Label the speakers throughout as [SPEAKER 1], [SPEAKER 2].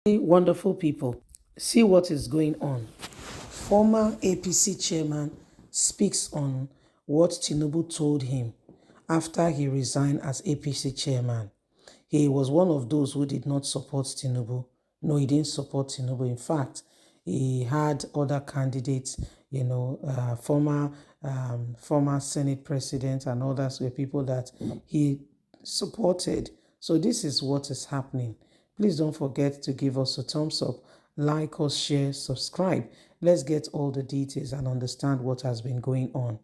[SPEAKER 1] Hey, wonderful people, see what is going on. Former APC chairman speaks on what Tinubu told him after he resigned as APC chairman. He was one of those who did not support Tinubu. No, he didn't support Tinubu. In fact, he had other candidates, former Senate president and others were people that he supported. So this is what is happening. Please don't forget to give us a thumbs up, like us, share, subscribe. Let's get all the details and understand what has been going on.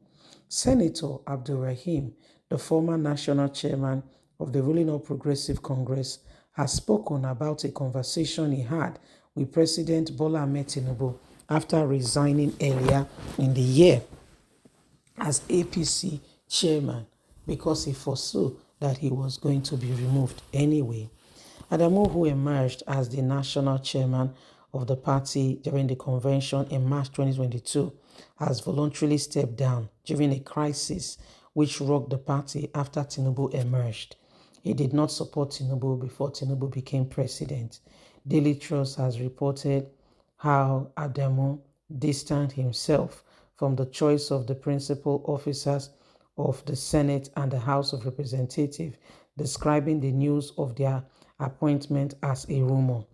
[SPEAKER 1] Senator Abdurrahim, the former national chairman of the ruling All Progressive Congress, has spoken about a conversation he had with President Bola Ahmed Tinubu after resigning earlier in the year as APC chairman because he foresaw that he was going to be removed anyway. Adamu, who emerged as the national chairman of the party during the convention in March 2022, has voluntarily stepped down during a crisis which rocked the party after Tinubu emerged. He did not support Tinubu before Tinubu became president. Daily Trust has reported how Adamu distanced himself from the choice of the principal officers of the Senate and the House of Representatives, describing the news of their appointment as a rumor.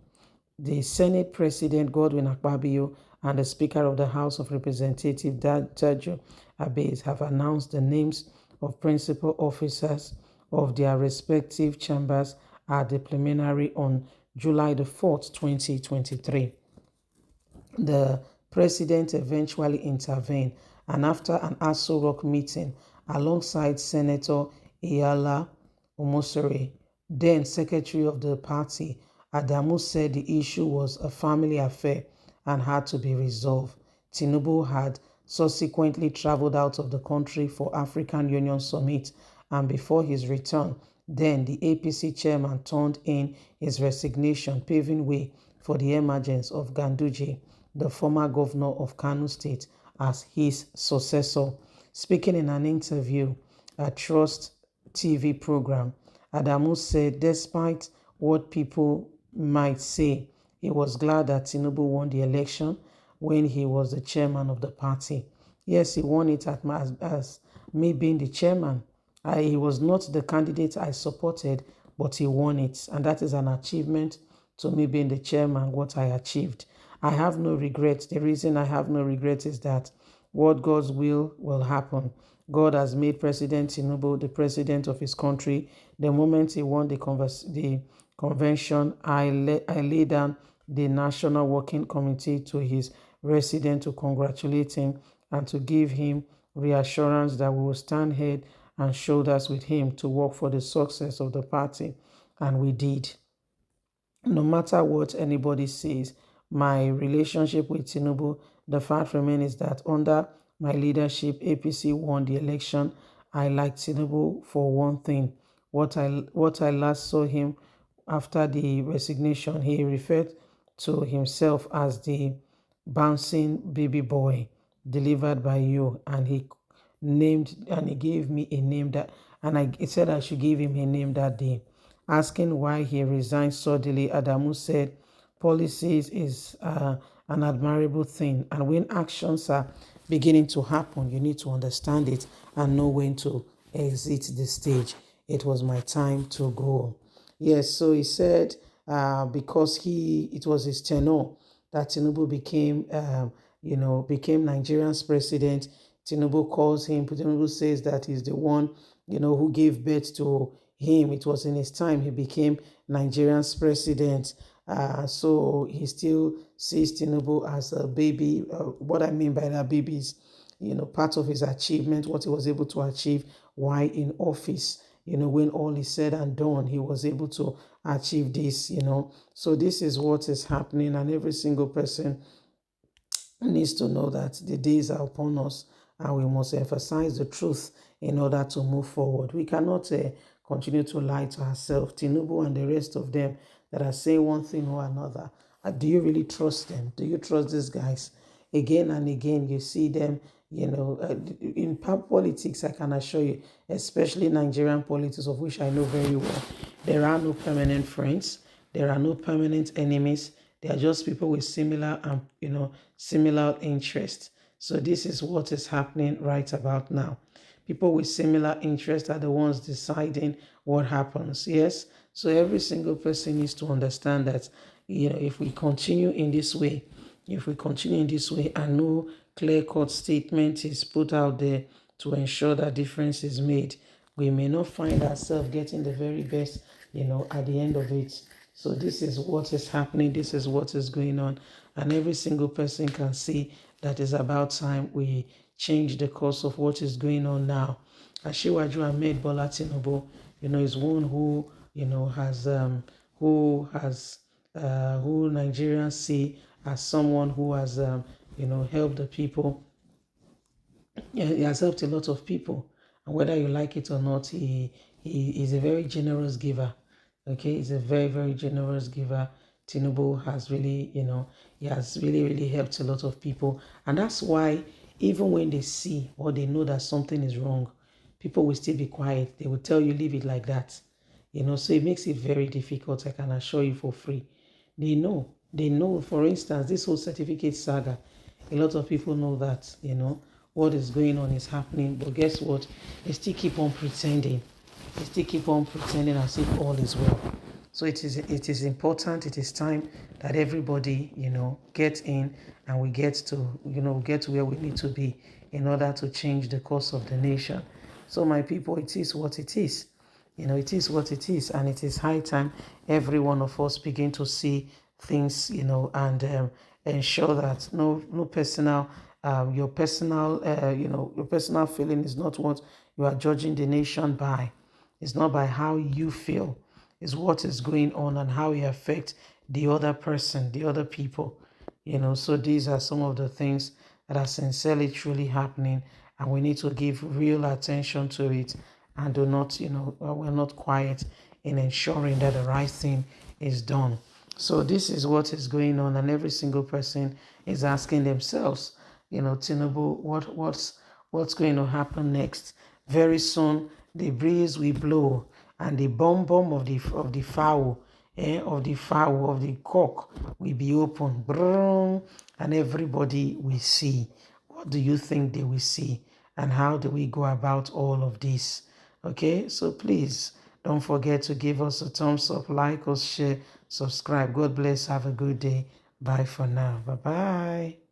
[SPEAKER 1] The Senate President Godwin Akpabio and the Speaker of the House of Representatives Tajo Abbas have announced the names of principal officers of their respective chambers at the plenary on July the 4th, 2023. The president eventually intervened, and after an Aso Rock meeting alongside Senator Iyala Omosori, then secretary of the party, Adamu said the issue was a family affair and had to be resolved. Tinubu had subsequently traveled out of the country for African Union Summit, and before his return, then the APC chairman turned in his resignation, paving way for the emergence of Ganduje, the former governor of Kano State, as his successor. Speaking in an interview at Trust TV program, Adamu said despite what people might say, he was glad that Tinubu won the election when he was the chairman of the party. Yes, he won it as me being the chairman. He was not the candidate I supported, but he won it. And that is an achievement to me being the chairman, what I achieved. I have no regrets. The reason I have no regrets is that what God's will happen. God has made President Tinubu the president of his country. The moment he won the convention, I laid down the National Working Committee to his resident to congratulate him and to give him reassurance that we will stand head and shoulders with him to work for the success of the party. And we did. No matter what anybody says, my relationship with Tinubu, the fact remains is that under my leadership, APC won the election. I like Tinubu for one thing. What I last saw him after the resignation, he referred to himself as the bouncing baby boy delivered by you, and he gave me a name that, and he said I should give him a name that day. Asking why he resigned suddenly, Adamu said, policies is an admirable thing, and when actions are beginning to happen, you need to understand it and know when to exit the stage. It was my time to go. Yes, so he said because it was his tenure that Tinubu became Nigeria's president. Tinubu says that he's the one, who gave birth to him. It was in his time he became Nigeria's president. So he still sees Tinubu as a baby. What I mean by that baby is, part of his achievement, what he was able to achieve while in office. When all is said and done, he was able to achieve this, So this is what is happening, and every single person needs to know that the days are upon us and we must emphasize the truth in order to move forward. We cannot continue to lie to ourselves. Tinubu and the rest of them that are saying one thing or another, do you really trust them? Do you trust these guys? Again and again, you see them, in politics, I can assure you, especially Nigerian politics, of which I know very well, there are no permanent friends. There are no permanent enemies. They are just people with similar and similar interests. So this is what is happening right about now. People with similar interests are the ones deciding what happens. Yes. So every single person needs to understand that, if we continue in this way, and no clear-cut statement is put out there to ensure that difference is made, we may not find ourselves getting the very best, at the end of it. So this is what is happening. This is what is going on. And every single person can see that it's about time we change the course of what is going on now. Asiwaju Ahmed Bola Tinubu, is one who, who Nigerians see as someone who has, helped the people. Yeah, he has helped a lot of people, and whether you like it or not, he is a very generous giver. Okay, he's a very, very generous giver. Tinubu has really, he has really, really helped a lot of people, and that's why even when they see or they know that something is wrong, people will still be quiet. They will tell you leave it like that. So it makes it very difficult. I can assure you for free. They know. For instance, this whole certificate saga, a lot of people know that, what is going on is happening, but guess what? They still keep on pretending. They still keep on pretending as if all is well. So it is important. It is time that everybody, gets in, and we get to where we need to be in order to change the course of the nation. So my people, it is what it is. It is what it is, and it is high time every one of us begin to see things, and ensure that no personal, your personal, your personal feeling is not what you are judging the nation by. It's not by how you feel. It's what is going on and how it affects the other person, the other people. So these are some of the things that are sincerely truly happening, and we need to give real attention to it, and do not, we're not quiet in ensuring that the right thing is done. So this is what is going on, and every single person is asking themselves, Tinubu, what's going to happen next? Very soon, the breeze will blow, and the bum of the fowl, of the cock will be open, and everybody will see. What do you think they will see, and how do we go about all of this? Okay, so please don't forget to give us a thumbs up, like us, share, subscribe. God bless. Have a good day. Bye for now. Bye bye.